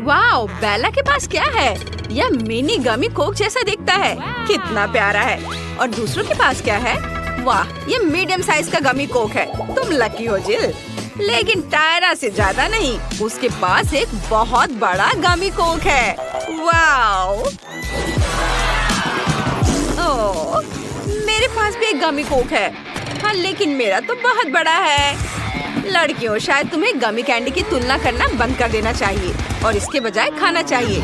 Wow, बेला के पास क्या है? यह मिनी गमी कोक जैसा दिखता है। कितना प्यारा है। और दूसरों के पास क्या है? वाह, ये मीडियम साइज का गमी कोक है। तुम लकी हो जिल। लेकिन टायरा से ज्यादा नहीं, उसके पास एक बहुत बड़ा गमी कोक है। वाओ! ओह, मेरे पास भी एक गमी कोक है। हाँ, लेकिन मेरा तो बहुत बड़ा है। लड़कियों, शायद तुम्हें गमी कैंडी की तुलना करना बंद कर देना चाहिए और इसके बजाय खाना चाहिए।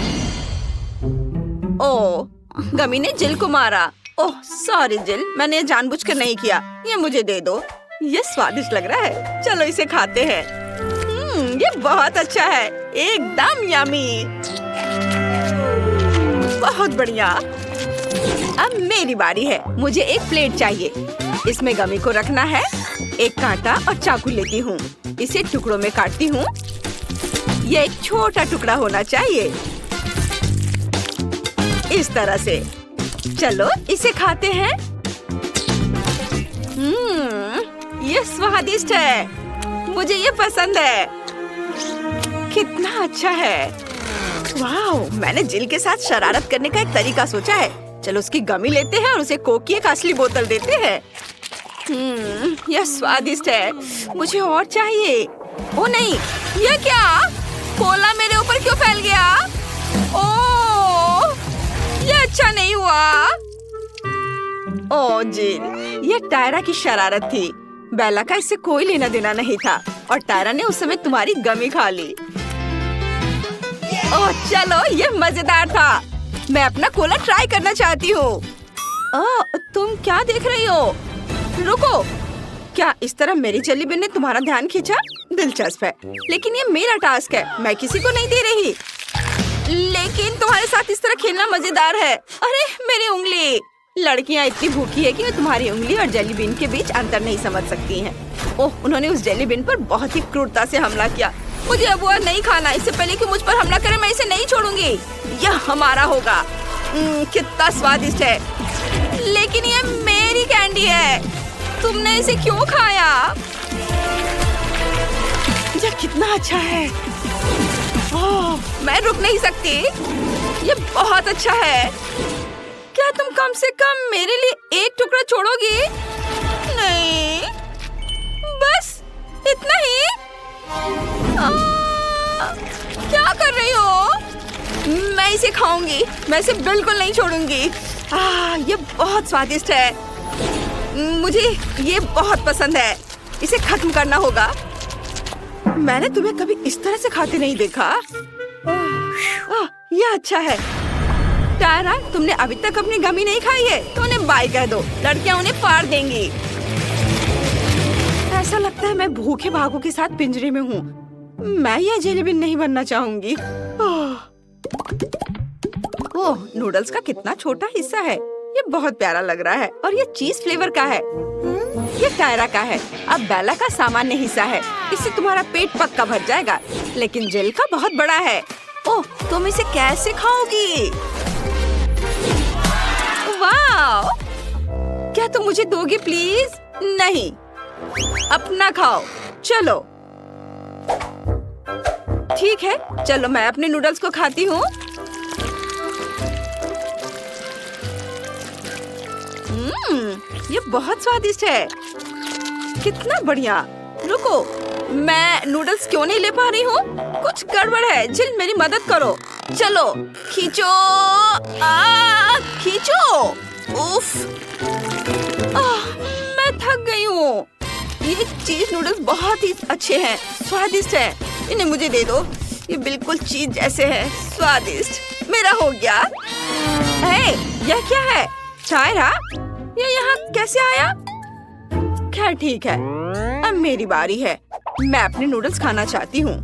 ओह, गमी ने जिल को मारा। ओह सॉरी जिल, मैंने जानबूझकर नहीं किया। ये मुझे दे दो। ये स्वादिष्ट लग रहा है। चलो इसे खाते हैं। ये बहुत अच्छा है। एकदम यमी। बहुत बढ़िया। अब मेरी बारी है। मुझे एक प्लेट चाहिए। इसमें गमी को रखना है। एक कांटा और चाकू लेती हूँ। इसे टुकड़ों में काटती हूँ। ये एक छोटा टुकड़ा होना चाहिए, इस तरह से। चलो इसे खाते हैं। ये स्वादिष्ट है। मुझे ये पसंद है। कितना अच्छा है। वाह, मैंने जिल के साथ शरारत करने का एक तरीका सोचा है। चलो उसकी गमी लेते हैं और उसे कोक की एक असली बोतल देते हैं। यह स्वादिष्ट है। मुझे और चाहिए। ओ नहीं, यह क्या? कोला मेरे ऊपर क्यों फैल गया? ओह, यह अच्छा नहीं हुआ। ओह जिल, यह टायरा की शरारत थी। बेला का इससे कोई लेना देना नहीं था और टायरा ने उस समय तुम्हारी गमी खा ली। ओह चलो, यह मजेदार था। मैं अपना कोला ट्राई करना चाहती हूँ। तुम क्या देख रही हो? रुको, क्या इस तरह मेरी जेली बिन ने तुम्हारा ध्यान खींचा? दिलचस्प है, लेकिन ये मेरा टास्क है। मैं किसी को नहीं दे रही। लेकिन तुम्हारे साथ इस तरह खेलना मजेदार है। अरे मेरी उंगली! लड़कियां इतनी भूखी है कि वे तुम्हारी उंगली और जेली बिन के बीच अंतर नहीं समझ सकती हैं। ओह, उन्होंने उस जेली बिन पर बहुत ही क्रूरता से हमला किया। मुझे अब वह नहीं खाना। इससे पहले कि मुझ पर हमला करे, मैं इसे नहीं छोड़ूंगी। यह हमारा होगा। कितना स्वादिष्ट है। लेकिन ये मेरी कैंडी है। तुमने इसे क्यों खाया? यह कितना अच्छा है। ओह, मैं रुक नहीं सकती। ये बहुत अच्छा है। क्या तुम कम से कम मेरे लिए एक टुकड़ा छोड़ोगी? नहीं, बस इतना ही। क्या कर रही हो? मैं इसे खाऊंगी। मैं इसे बिल्कुल नहीं छोड़ूंगी। ये बहुत स्वादिष्ट है। मुझे ये बहुत पसंद है। इसे खत्म करना होगा। मैंने तुम्हें कभी इस तरह से खाते नहीं देखा। यह अच्छा है। टायरा, तुमने अभी तक अपनी गमी नहीं खाई है तो उन्हें बाय कह दो। लड़कियां उन्हें फाड़ देंगी। ऐसा लगता है मैं भूखे भागों के साथ पिंजरे में हूँ। मैं यह जेली बिन नहीं बनना चाहूंगी। ओह, नूडल्स का कितना छोटा हिस्सा है। ये बहुत प्यारा लग रहा है और ये चीज फ्लेवर का है। ये टायरा का है। अब बेला का सामान्य हिस्सा है। इससे तुम्हारा पेट पक्का भर जाएगा। लेकिन जेल का बहुत बड़ा है। ओह, तुम इसे कैसे खाओगी? वाह! क्या तुम मुझे दोगे प्लीज? नहीं, अपना खाओ। चलो ठीक है, चलो मैं अपने नूडल्स को खाती हूँ। ये बहुत स्वादिष्ट है। कितना बढ़िया। रुको, मैं नूडल्स क्यों नहीं ले पा रही हूँ? कुछ गड़बड़ है। जिल, मेरी मदद करो। चलो खींचो। खींचो। उफ, मैं थक गई हूँ। ये चीज नूडल्स बहुत ही अच्छे हैं, स्वादिष्ट हैं। इन्हें मुझे दे दो। ये बिल्कुल चीज जैसे हैं, स्वादिष्ट। मेरा हो गया। यह क्या है? टायरा, ये यहाँ कैसे आया? खैर ठीक है, अब मेरी बारी है। मैं अपने नूडल्स खाना चाहती हूँ।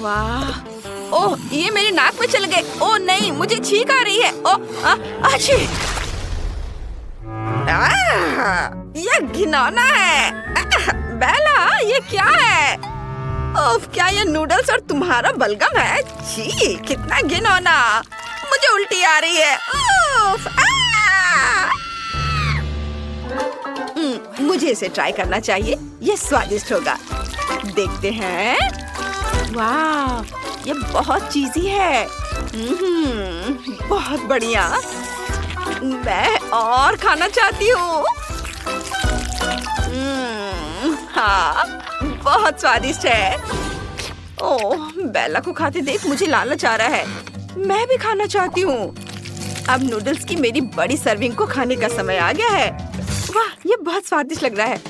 वाह! ओह, ये मेरे नाक में चल गए। ओह नहीं, मुझे छींक आ रही है। ओह, अच्छी। ये घिनौना है। बेला, ये क्या है? ओह, क्या ये नूडल्स और तुम्हारा बलगम है? छी, कितना घिनौना। मुझे उल्टी आ रही है। उफ, मुझे इसे ट्राई करना चाहिए। ये स्वादिष्ट होगा। देखते हैं। वाह, ये बहुत चीज़ी है। बहुत बढ़िया। मैं और खाना चाहती हूँ। हाँ, बहुत स्वादिष्ट है। ओह, बेला को खाते देख मुझे लालच आ रहा है। मैं भी खाना चाहती हूँ। अब नूडल्स की मेरी बड़ी सर्विंग को खाने का समय आ गया है। वाह, ये बहुत स्वादिष्ट लग रहा है।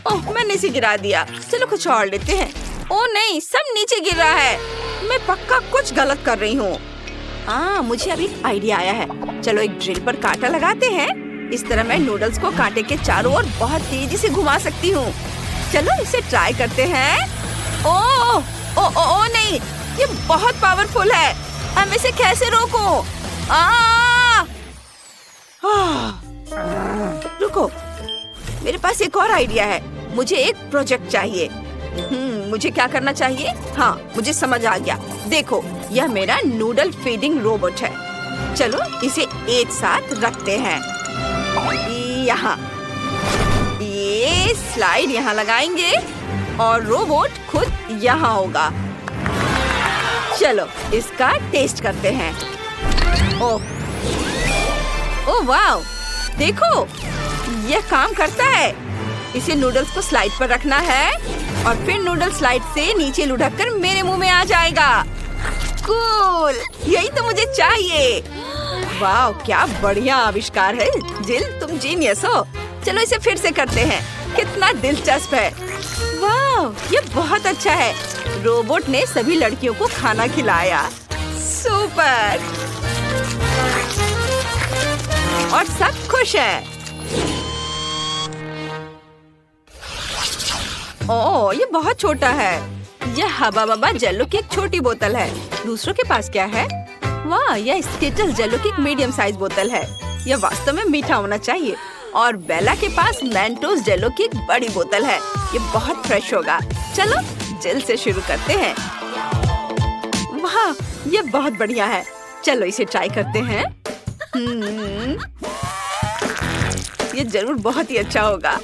ओह, मैंने इसे गिरा दिया। चलो कुछ और लेते हैं। ओह नहीं, सब नीचे गिर रहा है। मैं पक्का कुछ गलत कर रही हूँ। मुझे अभी आइडिया आया है। चलो एक ड्रिल पर कांटा लगाते हैं। इस तरह मैं नूडल्स को कांटे के चारों ओर बहुत तेजी से घुमा सकती हूँ। चलो इसे ट्राई करते हैं। ओह ओह ओह नहीं, ये बहुत पावरफुल है। अब इसे कैसे रोकूं? रुको, मेरे पास एक और आइडिया है। मुझे एक प्रोजेक्ट चाहिए। मुझे क्या करना चाहिए? हाँ, मुझे समझ आ गया। देखो, यह मेरा नूडल फीडिंग रोबोट है। चलो इसे एक साथ रखते हैं। यहाँ ये स्लाइड यहाँ लगाएंगे और रोबोट खुद यहाँ होगा। चलो इसका टेस्ट करते हैं। ओह वाह, देखो यह काम करता है। इसे नूडल्स को स्लाइड पर रखना है और फिर नूडल स्लाइड से नीचे लुढ़क कर मेरे मुंह में आ जाएगा। कूल, यही तो मुझे चाहिए। वाह, क्या बढ़िया आविष्कार है। जिल, तुम जीनियस हो। चलो इसे फिर से करते हैं। कितना दिलचस्प है। वाह, ये बहुत अच्छा है। रोबोट ने सभी लड़कियों को खाना खिलाया। सुपर। और सब खुश हैं। ओह, ये बहुत छोटा है। यह हबा बबा जेलो की एक छोटी बोतल है। दूसरों के पास क्या है? वाह, यह स्किटल्स जेलो की एक मीडियम साइज बोतल है। यह वास्तव में मीठा होना चाहिए। और बेला के पास मेंटोस जेलो की एक बड़ी बोतल है। ये बहुत फ्रेश होगा। चलो जेल से शुरू करते हैं। वाह, ये बहुत बढ़िया है। चलो इसे ट्राई करते हैं। ये जरूर बहुत ही अच्छा होगा।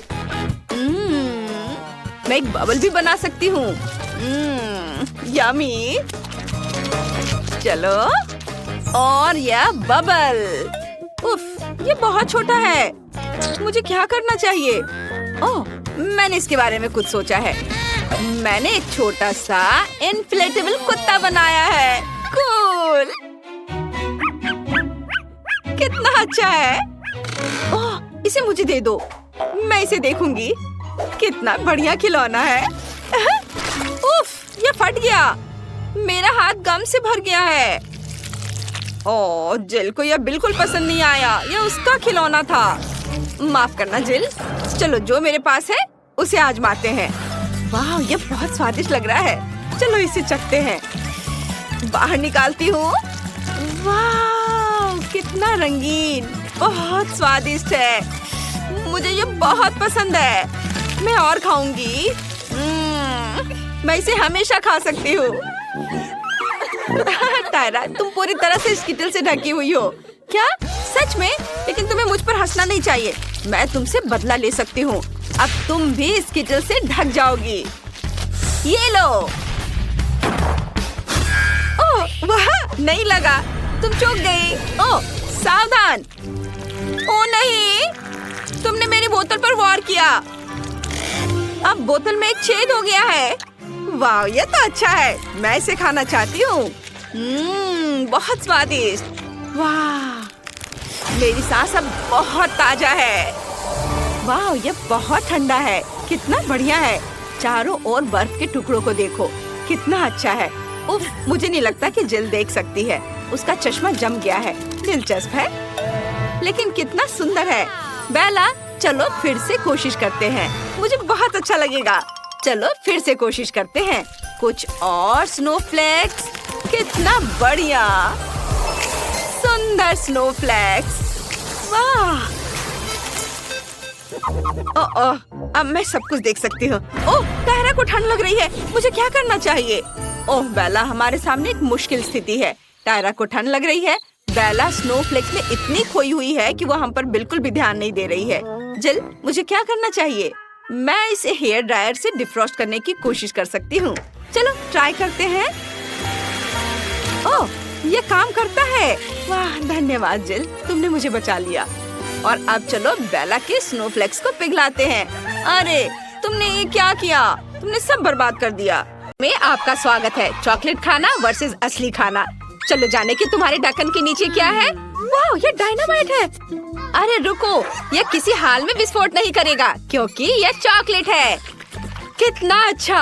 मैं एक बबल भी बना सकती हूँ। यमी। चलो, और यह बबल। उफ, ये बहुत छोटा है। मुझे क्या करना चाहिए? ओह, मैंने इसके बारे में कुछ सोचा है। मैंने एक छोटा सा इन्फ्लेटेबल कुत्ता बनाया है। कूल, कितना अच्छा है। ओह, इसे मुझे दे दो। मैं इसे देखूंगी। कितना बढ़िया खिलौना है। उफ, ये फट गया। मेरा हाथ गम से भर गया है। ओह, जिल को यह बिल्कुल पसंद नहीं आया। यह उसका खिलौना था। माफ करना जिल। चलो जो मेरे पास है उसे आजमाते हैं। वाह, ये बहुत स्वादिष्ट लग रहा है। चलो इसे चखते हैं। बाहर निकालती हूँ। वाह, कितना रंगीन। बहुत स्वादिष्ट है। मुझे ये बहुत पसंद है। मैं और खाऊंगी। मैं इसे हमेशा खा सकती हूँ। टायरा, तुम पूरी तरह से स्किटल से ढकी हुई हो। क्या? सच में? लेकिन तुम्हें मुझ पर हंसना नहीं चाहिए। मैं तुमसे बदला ले सकती हूँ। अब तुम भी स्किटल से ढक जाओगी। ये लो। ओह वाह, नहीं लगा। तुम चूक गई। ओह सावधान। ओह नहीं, तुमने मेरी बोतल पर वार किया। अब बोतल में एक छेद हो गया है। वाह, ये तो अच्छा है। मैं इसे खाना चाहती हूँ। बहुत स्वादिष्ट। वाह, मेरी सांस अब बहुत ताजा है। वाह, ये बहुत ठंडा है। कितना बढ़िया है। चारों ओर बर्फ के टुकड़ों को देखो, कितना अच्छा है। उफ, मुझे नहीं लगता कि जिल देख सकती है। उसका चश्मा जम गया है। दिलचस्प है, लेकिन कितना सुंदर है। बेला, चलो फिर से कोशिश करते हैं। मुझे बहुत अच्छा लगेगा। चलो फिर से कोशिश करते हैं। कुछ और स्नोफ्लेक्स। कितना बढ़िया, सुंदर स्नोफ्लेक्स। वाह। ओह, अब मैं सब कुछ देख सकती हूँ। ओह, टायरा को ठंड लग रही है। मुझे क्या करना चाहिए? ओह बेला, हमारे सामने एक मुश्किल स्थिति है। टायरा को ठंड लग रही है। बेला स्नोफ्लेक्स में इतनी खोई हुई है कि वो हम पर बिल्कुल भी ध्यान नहीं दे रही है। जिल, मुझे क्या करना चाहिए? मैं इसे हेयर ड्रायर से डिफ्रॉस्ट करने की कोशिश कर सकती हूँ। चलो ट्राई करते हैं। ओह, ये काम करता है। वाह, धन्यवाद जिल, तुमने मुझे बचा लिया। और अब चलो बेला के स्नोफ्लेक्स को पिघलाते हैं। अरे तुमने ये क्या किया? तुमने सब बर्बाद कर दिया। में आपका स्वागत है। चॉकलेट खाना वर्सेस असली खाना। चलो जाने कि तुम्हारे ढक्कन के नीचे क्या है। वाह, ये डायनामाइट है। अरे रुको, ये किसी हाल में विस्फोट नहीं करेगा क्योंकि ये चॉकलेट है। कितना अच्छा,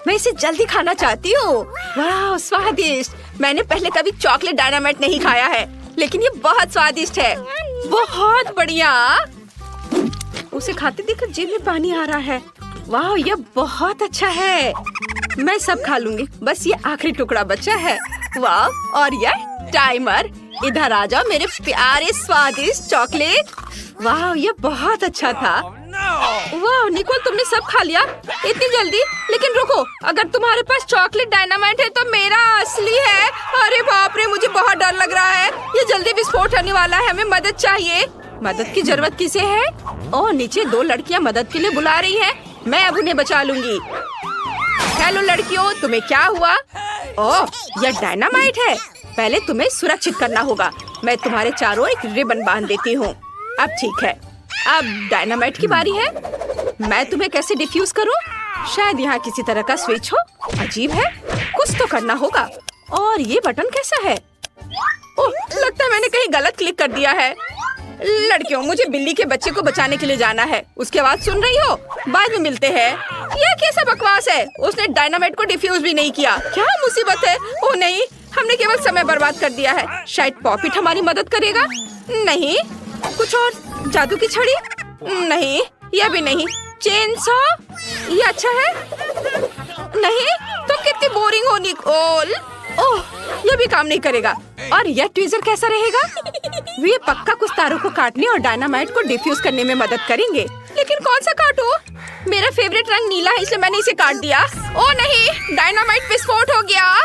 मैं इसे जल्दी खाना चाहती हूँ। वाह, स्वादिष्ट। मैंने पहले कभी चॉकलेट डायनामाइट नहीं खाया है, लेकिन ये बहुत स्वादिष्ट है। बहुत बढ़िया। उसे खाते देखकर जीभ में पानी आ रहा है। वाह, ये बहुत अच्छा है। मैं सब खा लूंगी, बस ये आखिरी टुकड़ा बचा है। वाह, और ये टाइमर। इधर आ जाओ मेरे प्यारे स्वादिष्ट चॉकलेट। वाह, ये बहुत अच्छा था। वाह निकोल, तुमने सब खा लिया इतनी जल्दी। लेकिन रुको, अगर तुम्हारे पास चॉकलेट डायनामाइट है तो मेरा असली है। अरे बाप रे, मुझे बहुत डर लग रहा है। ये जल्दी विस्फोट होने वाला है। हमें मदद चाहिए। मदद की जरूरत किसे है? ओह, नीचे 2 लड़कियां मदद के लिए बुला रही हैं। मैं अब उन्हें बचा लूंगी। हेलो लड़कियों, तुम्हें क्या हुआ? ओह, यह डायनामाइट है। पहले तुम्हें सुरक्षित करना होगा। मैं तुम्हारे चारों एक रिबन बांध देती हूँ। अब ठीक है, अब डायनामाइट की बारी है। मैं तुम्हें कैसे डिफ्यूज करूँ? शायद यहाँ किसी तरह का स्विच हो। अजीब है, कुछ तो करना होगा। और ये बटन कैसा है? ओह, लगता है मैंने कहीं गलत क्लिक कर दिया है। लड़कियों, मुझे बिल्ली के बच्चे को बचाने के लिए जाना है। उसकी आवाज सुन रही हो? बाद में मिलते हैं। यह कैसा बकवास है? उसने डायनामाइट को डिफ्यूज भी नहीं किया। क्या मुसीबत है? ओह नहीं, हमने केवल समय बर्बाद कर दिया है। शायद पॉपिट हमारी मदद करेगा। नहीं, कुछ और? जादू की छड़ी? नहीं, यह भी नहीं। Chain saw? ये अच्छा है। नहीं, तुम कितनी बोरिंग हो निकोल। ओह, यह भी काम नहीं करेगा। और यह ट्वीजर कैसा रहेगा? वे पक्का कुछ तारों को काटने और डायनामाइट को डिफ्यूज करने में मदद करेंगे। लेकिन कौन सा काटो? मेरा फेवरेट रंग नीला है, इसलिए मैंने इसे काट दिया। ओह नहीं, डायनामाइट विस्फोट हो गया।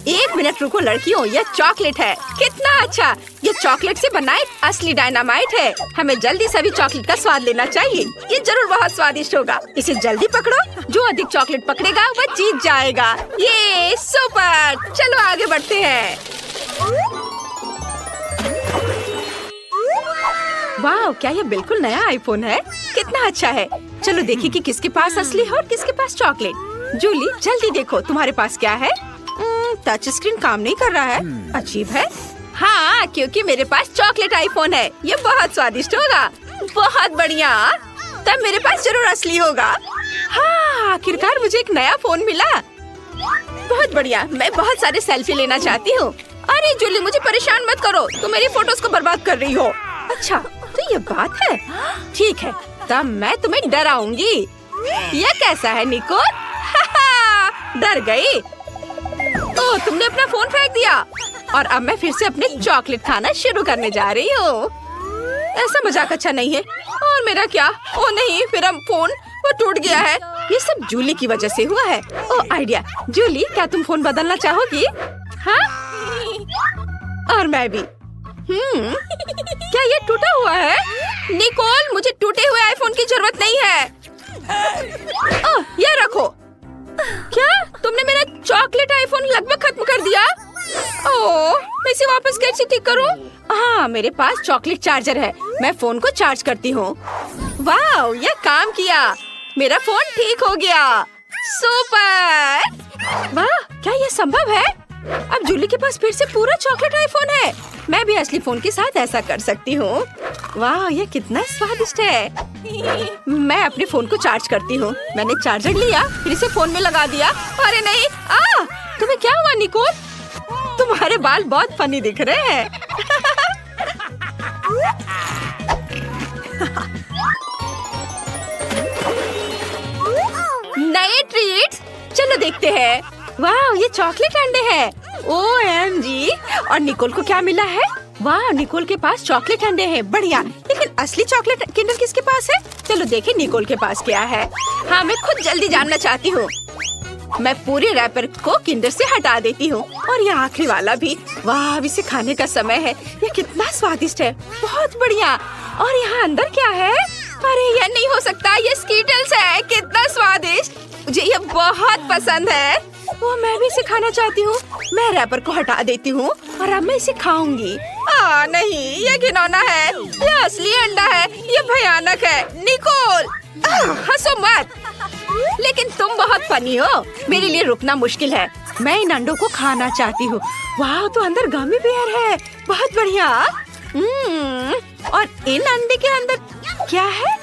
1 मिनट रुको लड़कियों, यह चॉकलेट है। कितना अच्छा, ये चॉकलेट से बना एक असली डायनामाइट है। हमें जल्दी सभी चॉकलेट का स्वाद लेना चाहिए। ये जरूर बहुत स्वादिष्ट होगा। इसे जल्दी पकड़ो। जो अधिक चॉकलेट पकड़ेगा वह जीत जाएगा। ये सुपर। चलो आगे बढ़ते हैं। वाह, क्या ये बिल्कुल नया आईफोन है? कितना अच्छा है। चलो देखिए कि किसके पास असली है और किसके पास चॉकलेट। जूली, जल्दी देखो तुम्हारे पास क्या है। टच स्क्रीन काम नहीं कर रहा है। अजीब है। हाँ, क्योंकि मेरे पास चॉकलेट आईफोन है। ये बहुत स्वादिष्ट होगा। बहुत बढ़िया, तब मेरे पास जरूर असली होगा। हाँ, आखिरकार मुझे एक नया फोन मिला। बहुत बढ़िया, मैं बहुत सारे सेल्फी लेना चाहती हूँ। अरे जूली, मुझे परेशान मत करो, तुम मेरी फोटोज को बर्बाद कर रही हो। अच्छा, तो ये बात है। ठीक है, तब मैं तुम्हें डराऊंगी। ये कैसा है निकोल? डर गई? ओह, तुमने अपना फोन फेंक दिया। और अब मैं फिर से अपने चॉकलेट खाना शुरू करने जा रही हूँ। ऐसा मजाक अच्छा नहीं है। और मेरा क्या? ओह नहीं, मेरा फोन वो टूट गया है। ये सब जूली की वजह से हुआ है। ओह आइडिया। जूली, क्या तुम फोन बदलना चाहोगी? हाँ, और मैं भी। क्या ये टूटा हुआ है? निकोल, मुझे टूटे हुए आईफोन की जरूरत नहीं है। ओह, ये रखो। क्या तुमने मेरा चॉकलेट आईफोन लगभग खत्म कर दिया? ओह, मैं इसे वापस कैसे ठीक करूं? हाँ, मेरे पास चॉकलेट चार्जर है। मैं फोन को चार्ज करती हूँ। वाह, ये काम किया। मेरा फोन ठीक हो गया। सुपर। वाह, क्या ये संभव है? अब जूली के पास फिर से पूरा चॉकलेट आईफोन है। मैं भी असली फोन के साथ ऐसा कर सकती हूँ। वाह, ये कितना स्वादिष्ट है। मैं अपने फोन को चार्ज करती हूँ। मैंने चार्जर लिया, फिर इसे फोन में लगा दिया। अरे नहीं, तुम्हें क्या हुआ निकोल? तुम्हारे बाल बहुत फनी दिख रहे हैं। नए ट्रीट्स, चलो देखते हैं। वाह, ये चॉकलेट अंडे हैं। OMG। और निकोल को क्या मिला है? वाह, निकोल के पास चॉकलेट अंडे हैं। बढ़िया, लेकिन असली चॉकलेट किंडर किसके पास है? चलो देखें निकोल के पास क्या है। हाँ, मैं खुद जल्दी जानना चाहती हूँ। मैं पूरे रैपर को किंडर से हटा देती हूँ। और ये आखिरी वाला भी। वाह, अब इसे खाने का समय है। ये कितना स्वादिष्ट है। बहुत बढ़िया। और यहाँ अंदर क्या है? अरे यह नहीं हो सकता, ये स्कीटल्स है। कितना स्वादिष्ट, मुझे ये बहुत पसंद है। वो मैं भी इसे खाना चाहती हूँ। मैं रैपर को हटा देती हूँ और अब मैं इसे खाऊंगी। नहीं, ये घिनौना है। ये असली अंडा है। ये भयानक है। निकोल, हंसो मत। लेकिन तुम बहुत फनी हो। मेरे लिए रुकना मुश्किल है। मैं इन अंडों को खाना चाहती हूँ। वाह, तो अंदर गमी बेयर है। बहुत बढ़िया। और इन अंडे के अंदर क्या है?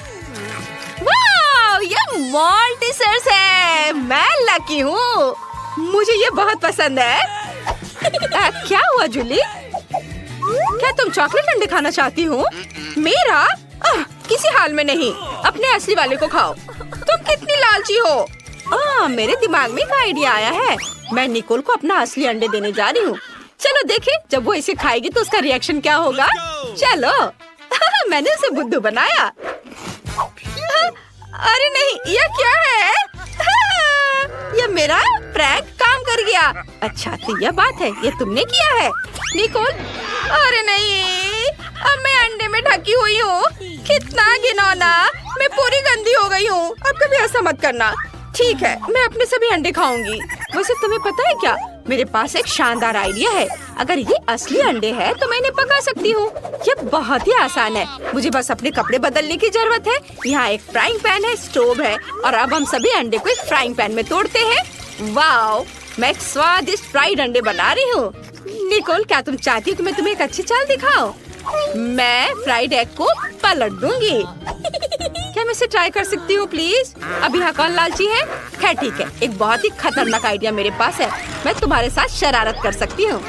वाह, ये मॉल्टिसर्स है। मैं लकी हूँ। मुझे ये बहुत पसंद है। क्या हुआ जूली? क्या तुम चॉकलेट अंडे खाना चाहती हो? मेरा? किसी हाल में नहीं। अपने असली वाले को खाओ। तुम कितनी लालची हो। मेरे दिमाग में एक आइडिया आया है। मैं निकोल को अपना असली अंडे देने जा रही हूँ। चलो देखें, जब वो इसे खाएगी तो उसका रिएक्शन क्या होगा। चलो। मैंने उसे बुद्धू बनाया। अरे नहीं, ये क्या है? ये मेरा प्रैंक काम कर गया। अच्छा, तो यह बात है। ये तुमने किया है निकोल? अरे नहीं, अब मैं अंडे में ढकी हुई हूँ। कितना घिनौना। मैं पूरी गंदी हो गई हूँ। अब कभी ऐसा मत करना। ठीक है, मैं अपने सभी अंडे खाऊंगी। वैसे तुम्हें पता है क्या, मेरे पास एक शानदार आइडिया है। अगर ये असली अंडे हैं तो मैं इन्हें पका सकती हूँ। ये बहुत ही आसान है। मुझे बस अपने कपड़े बदलने की जरूरत है। यहाँ एक फ्राइंग पैन है, स्टोव है और अब हम सभी अंडे को एक फ्राइंग पैन में तोड़ते हैं। वाओ, मैं एक स्वादिष्ट फ्राइड अंडे बना रही हूँ। निकोल, क्या तुम चाहती हो कि मैं तुम्हें एक अच्छी चाल दिखाऊं? मैं फ्राइड एग को पलट दूंगी। क्या मैं इसे ट्राई कर सकती हूँ प्लीज? अब यहाँ कौन लालची है? खैर ठीक है, एक बहुत ही खतरनाक आइडिया मेरे पास है। मैं तुम्हारे साथ शरारत कर सकती हूँ।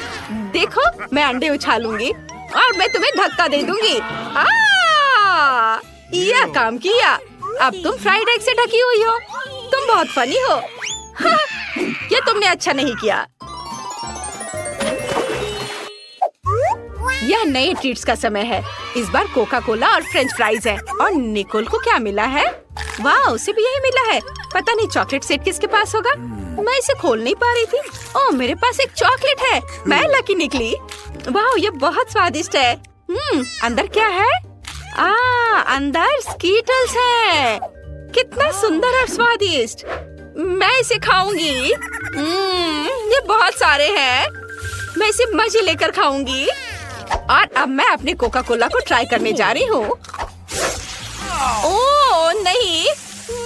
देखो, मैं अंडे उछालूंगी और मैं तुम्हें धक्का दे दूंगी। यह काम किया। अब तुम फ्राइड एग से ढकी हुई हो। तुम बहुत फनी हो। ये तुमने अच्छा नहीं किया। यह नए ट्रीट्स का समय है। इस बार कोका कोला और फ्रेंच फ्राइज है। और निकोल को क्या मिला है? वाह, उसे भी यही मिला है। पता नहीं चॉकलेट सेट किसके पास होगा। मैं इसे खोल नहीं पा रही थी। ओह, मेरे पास एक चॉकलेट है। मैं लकी निकली। वाह, ये बहुत स्वादिष्ट है। अंदर क्या है? अंदर स्कीटल्स है। कितना सुंदर और स्वादिष्ट। मैं इसे खाऊंगी। ये बहुत सारे हैं। मैं इसे मजे लेकर खाऊंगी। और अब मैं अपने कोका कोला को ट्राई करने जा रही हूँ। ओह नहीं,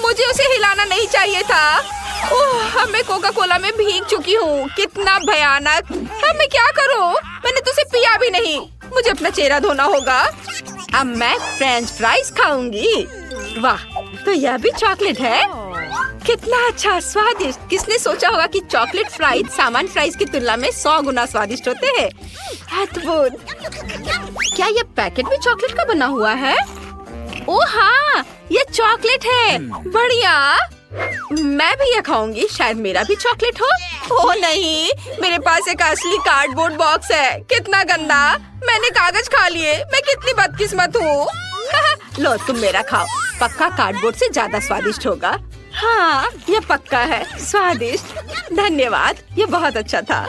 मुझे उसे हिलाना नहीं चाहिए था। ओह, अब मैं कोका कोला में भीग चुकी हूँ। कितना भयानक। अब मैं क्या करूँ? मैंने तो उसे पिया भी नहीं। मुझे अपना चेहरा धोना होगा। अब मैं फ्रेंच फ्राइज खाऊंगी। वाह, तो यह भी चॉकलेट है। कितना अच्छा, स्वादिष्ट। किसने सोचा होगा कि चॉकलेट फ्राइज सामान्य फ्राइज की तुलना में 100 गुना स्वादिष्ट होते हैं। अद्भुत। क्या ये पैकेट भी चॉकलेट का बना हुआ है? ओह हाँ, ये चॉकलेट है। बढ़िया। मैं भी ये खाऊंगी। शायद मेरा भी चॉकलेट हो। ओह नहीं, मेरे पास एक असली कार्डबोर्ड बॉक्स है। कितना गंदा। मैंने कागज खा लिए। मैं कितनी बदकिस्मत हूँ। लो, तुम मेरा खाओ। पक्का कार्डबोर्ड से ज्यादा स्वादिष्ट होगा। हाँ, ये पक्का है स्वादिष्ट। धन्यवाद, ये बहुत अच्छा था।